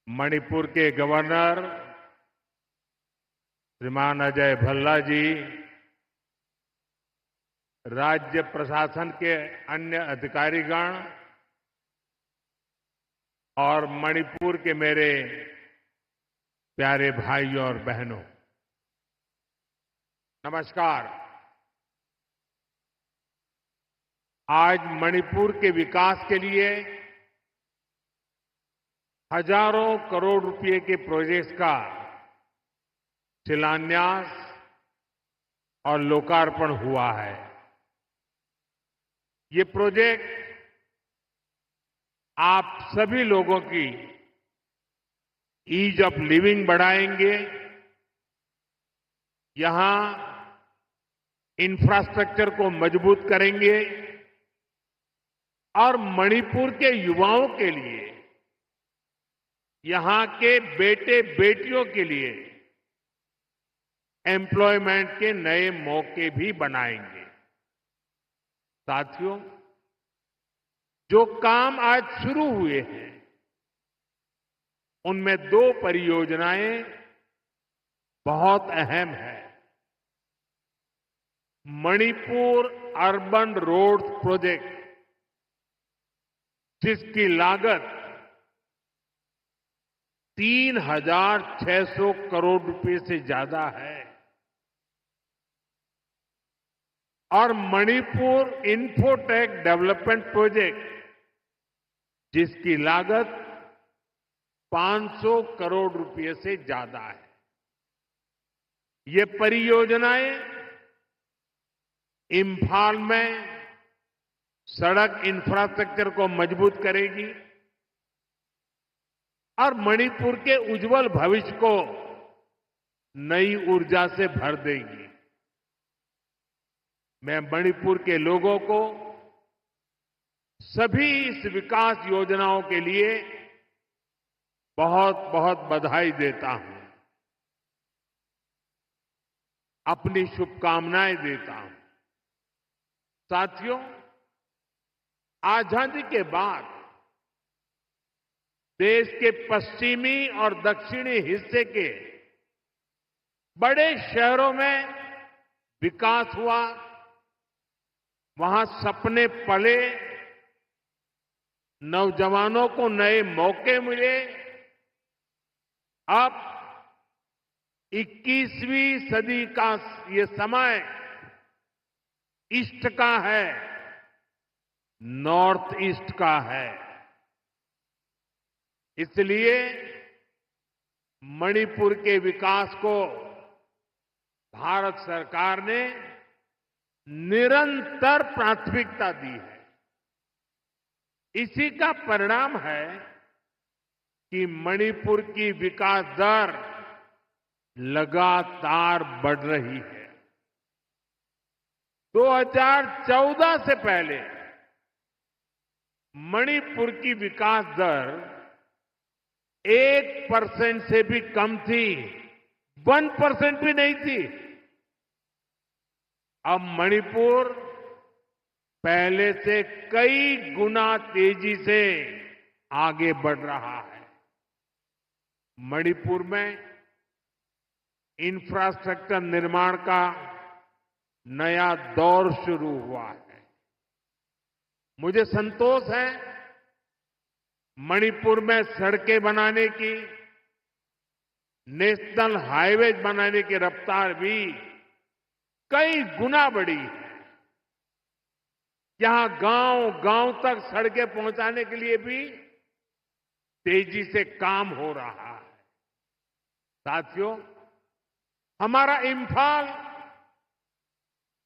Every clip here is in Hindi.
मणिपुर के गवर्नर श्रीमान अजय भल्ला जी, राज्य प्रशासन के अन्य अधिकारीगण और मणिपुर के मेरे प्यारे भाइयों और बहनों, नमस्कार। आज मणिपुर के विकास के लिए हजारों करोड़ रुपए के प्रोजेक्ट्स का शिलान्यास और लोकार्पण हुआ है। ये प्रोजेक्ट आप सभी लोगों की ईज ऑफ लिविंग बढ़ाएंगे, यहां इंफ्रास्ट्रक्चर को मजबूत करेंगे और मणिपुर के युवाओं के लिए, यहां के बेटे बेटियों के लिए एम्प्लॉयमेंट के नए मौके भी बनाएंगे। साथियों, जो काम आज शुरू हुए हैं उनमें 2 परियोजनाएं बहुत अहम हैं। मणिपुर अर्बन रोड प्रोजेक्ट, जिसकी लागत 3,600 करोड़ रुपए से ज्यादा है, और मणिपुर इंफोटेक डेवलपमेंट प्रोजेक्ट, जिसकी लागत 500 करोड़ रुपए से ज्यादा है। ये परियोजनाएं इंफाल में सड़क इंफ्रास्ट्रक्चर को मजबूत करेगी और मणिपुर के उज्जवल भविष्य को नई ऊर्जा से भर देगी। मैं मणिपुर के लोगों को सभी इस विकास योजनाओं के लिए बहुत बहुत बधाई देता हूं, अपनी शुभकामनाएं देता हूं। साथियों, आजादी के बाद देश के पश्चिमी और दक्षिणी हिस्से के बड़े शहरों में विकास हुआ, वहां सपने पले, नौजवानों को नए मौके मिले। अब 21वीं सदी का ये समय ईस्ट का है, नॉर्थ ईस्ट का है। इसलिए मणिपुर के विकास को भारत सरकार ने निरंतर प्राथमिकता दी है। इसी का परिणाम है कि मणिपुर की विकास दर लगातार बढ़ रही है। 2014 से पहले मणिपुर की विकास दर 1% से भी कम थी, 1% भी नहीं थी। अब मणिपुर पहले से कई गुना तेजी से आगे बढ़ रहा है। मणिपुर में इंफ्रास्ट्रक्चर निर्माण का नया दौर शुरू हुआ है। मुझे संतोष है, मणिपुर में सड़कें बनाने की, नेशनल हाईवेज बनाने की रफ्तार भी कई गुना बढ़ी है। यहां गांव-गांव तक सड़कें पहुंचाने के लिए भी तेजी से काम हो रहा है। साथियों, हमारा इंफाल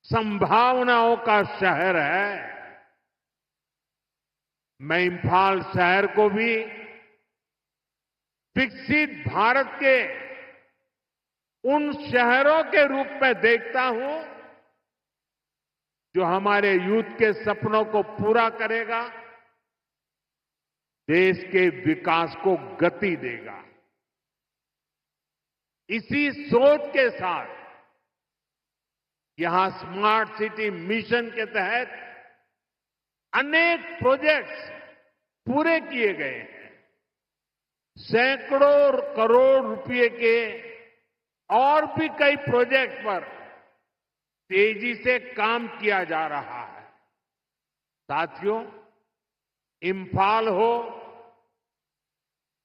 संभावनाओं का शहर है। मैं इंफाल शहर को भी विकसित भारत के उन शहरों के रूप में देखता हूं जो हमारे यूथ के सपनों को पूरा करेगा, देश के विकास को गति देगा। इसी सोच के साथ यहां स्मार्ट सिटी मिशन के तहत अनेक प्रोजेक्ट्स पूरे किए गए हैं। सैकड़ों करोड़ रुपए के और भी कई प्रोजेक्ट पर तेजी से काम किया जा रहा है। साथियों, इंफाल हो,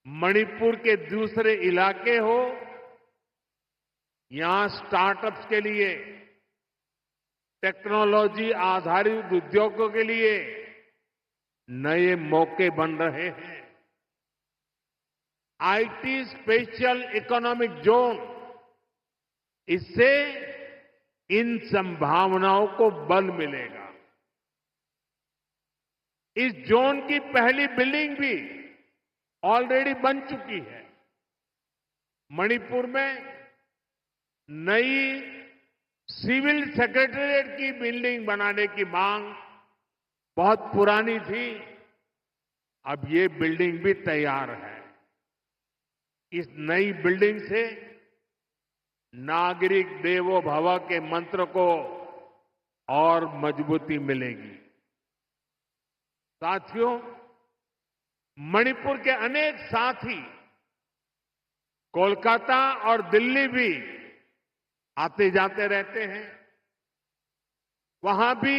मणिपुर के दूसरे इलाके हो, यहां स्टार्टअप्स के लिए, टेक्नोलॉजी आधारित उद्योगों के लिए नए मौके बन रहे हैं। आईटी स्पेशल इकोनॉमिक जोन, इससे इन संभावनाओं को बल मिलेगा। इस जोन की पहली बिल्डिंग भी ऑलरेडी बन चुकी है। मणिपुर में नई सिविल सेक्रेटेरिएट की बिल्डिंग बनाने की मांग बहुत पुरानी थी। अब ये बिल्डिंग भी तैयार है। इस नई बिल्डिंग से नागरिक देवो भव के मंत्र को और मजबूती मिलेगी। साथियों, मणिपुर के अनेक साथी कोलकाता और दिल्ली भी आते जाते रहते हैं। वहां भी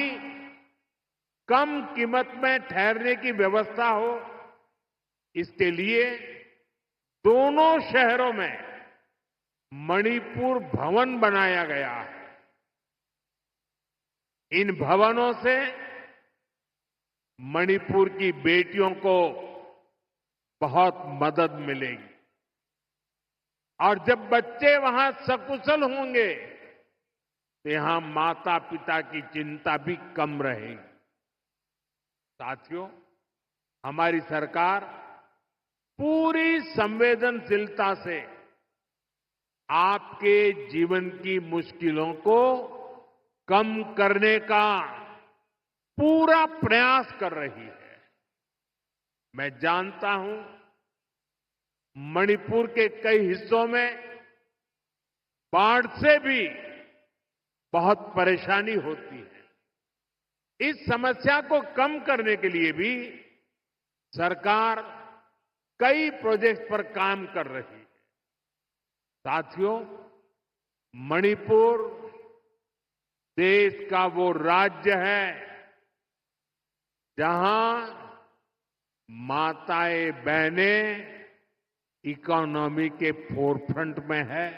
कम कीमत में ठहरने की व्यवस्था हो, इसके लिए दोनों शहरों में मणिपुर भवन बनाया गया है। इन भवनों से मणिपुर की बेटियों को बहुत मदद मिलेगी और जब बच्चे वहां सकुशल होंगे तो यहां माता पिता की चिंता भी कम रहेगी। साथियों, हमारी सरकार पूरी संवेदनशीलता से आपके जीवन की मुश्किलों को कम करने का पूरा प्रयास कर रही है। मैं जानता हूं, मणिपुर के कई हिस्सों में बाढ़ से भी बहुत परेशानी होती है। इस समस्या को कम करने के लिए भी सरकार कई प्रोजेक्ट पर काम कर रही है। साथियों, मणिपुर देश का वो राज्य है जहां माताएं बहनें इकोनॉमी के फोरफ्रंट में है।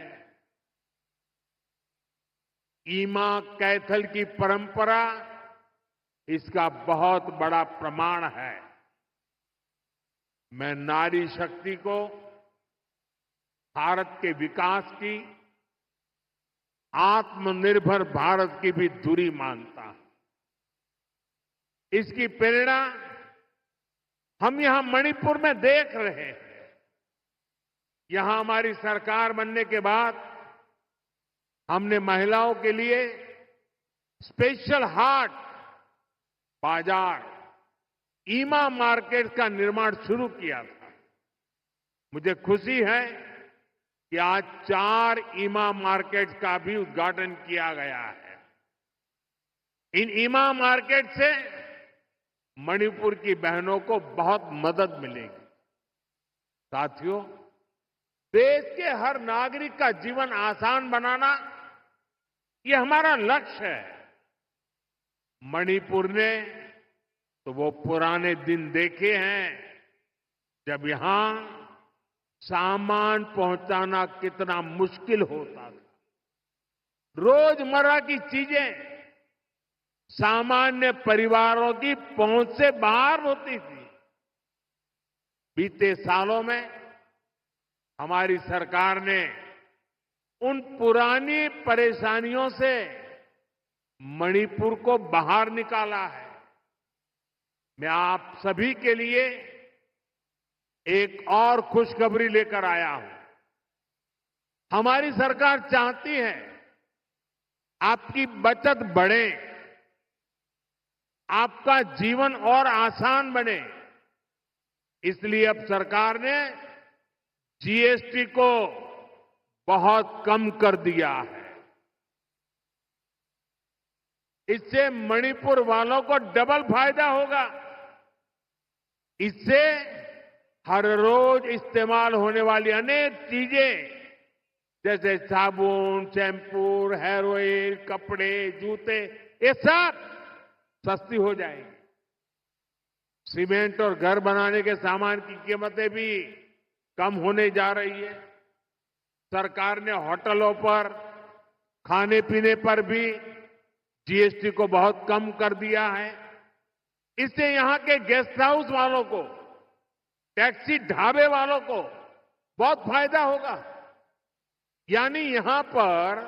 ईमा कैथल की परंपरा इसका बहुत बड़ा प्रमाण है। मैं नारी शक्ति को भारत के विकास की, आत्मनिर्भर भारत की भी धुरी मानता हूं। इसकी प्रेरणा हम यहां मणिपुर में देख रहे हैं। यहां हमारी सरकार बनने के बाद हमने महिलाओं के लिए स्पेशल हाट, बाजार, ईमा मार्केट का निर्माण शुरू किया था। मुझे खुशी है कि आज 4 ईमा मार्केट का भी उद्घाटन किया गया है। इन ईमा मार्केट से मणिपुर की बहनों को बहुत मदद मिलेगी। साथियों, देश के हर नागरिक का जीवन आसान बनाना ये हमारा लक्ष्य है। मणिपुर ने तो वो पुराने दिन देखे हैं जब यहां सामान पहुंचाना कितना मुश्किल होता था। रोजमर्रा की चीजें सामान्य परिवारों की पहुंच से बाहर होती थी। बीते सालों में हमारी सरकार ने उन पुरानी परेशानियों से मणिपुर को बाहर निकाला है। मैं आप सभी के लिए एक और खुशखबरी लेकर आया हूं। हमारी सरकार चाहती है आपकी बचत बढ़े, आपका जीवन और आसान बने। इसलिए अब सरकार ने जीएसटी को बहुत कम कर दिया है। इससे मणिपुर वालों को डबल फायदा होगा। इससे हर रोज इस्तेमाल होने वाली अनेक चीजें जैसे साबुन, शैम्पू, हेयर ऑयल, कपड़े, जूते, ये सब सस्ती हो जाएगी। सीमेंट और घर बनाने के सामान की कीमतें भी कम होने जा रही है। सरकार ने होटलों पर, खाने पीने पर भी जीएसटी को बहुत कम कर दिया है। इससे यहां के गेस्ट हाउस वालों को, टैक्सी ढाबे वालों को बहुत फायदा होगा। यानी यहां पर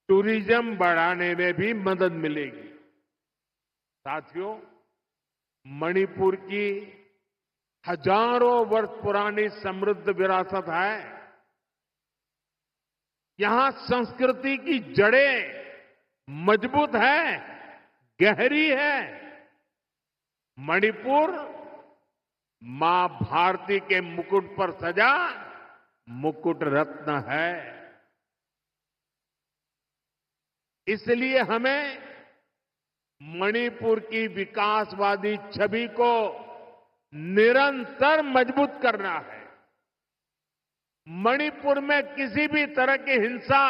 टूरिज्म बढ़ाने में भी मदद मिलेगी। साथियों, मणिपुर की हजारों वर्ष पुरानी समृद्ध विरासत है। यहां संस्कृति की जड़ें मजबूत है, गहरी है। मणिपुर मां भारती के मुकुट पर सजा मुकुट रत्न है। इसलिए हमें मणिपुर की विकासवादी छवि को निरंतर मजबूत करना है। मणिपुर में किसी भी तरह की हिंसा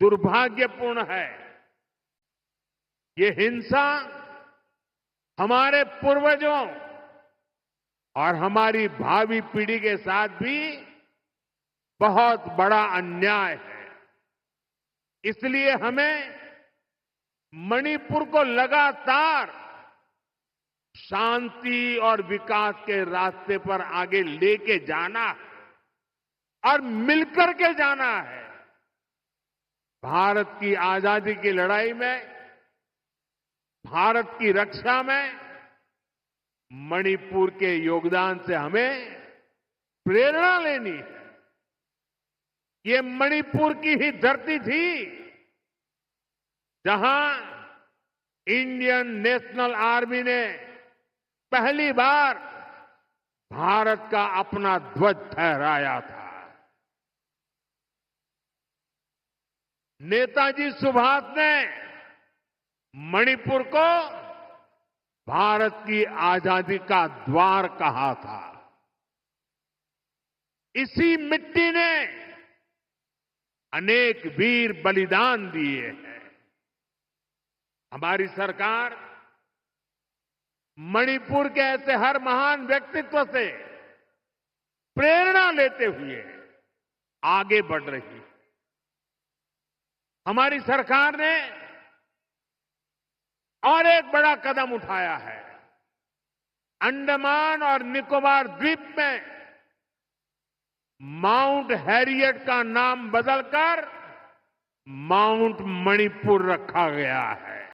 दुर्भाग्यपूर्ण है। ये हिंसा हमारे पूर्वजों और हमारी भावी पीढ़ी के साथ भी बहुत बड़ा अन्याय है। इसलिए हमें मणिपुर को लगातार शांति और विकास के रास्ते पर आगे लेके जाना है और मिलकर के जाना है। भारत की आजादी की लड़ाई में, भारत की रक्षा में मणिपुर के योगदान से हमें प्रेरणा लेनी है। ये मणिपुर की ही धरती थी जहां इंडियन नेशनल आर्मी ने पहली बार भारत का अपना ध्वज फहराया था। नेताजी सुभाष ने मणिपुर को भारत की आजादी का द्वार कहा था। इसी मिट्टी ने अनेक वीर बलिदान दिए हैं। हमारी सरकार मणिपुर के ऐसे हर महान व्यक्तित्व से प्रेरणा लेते हुए आगे बढ़ रही है। हमारी सरकार ने और एक बड़ा कदम उठाया है। अंडमान और निकोबार द्वीप में माउंट हैरियट का नाम बदलकर माउंट मणिपुर रखा गया है।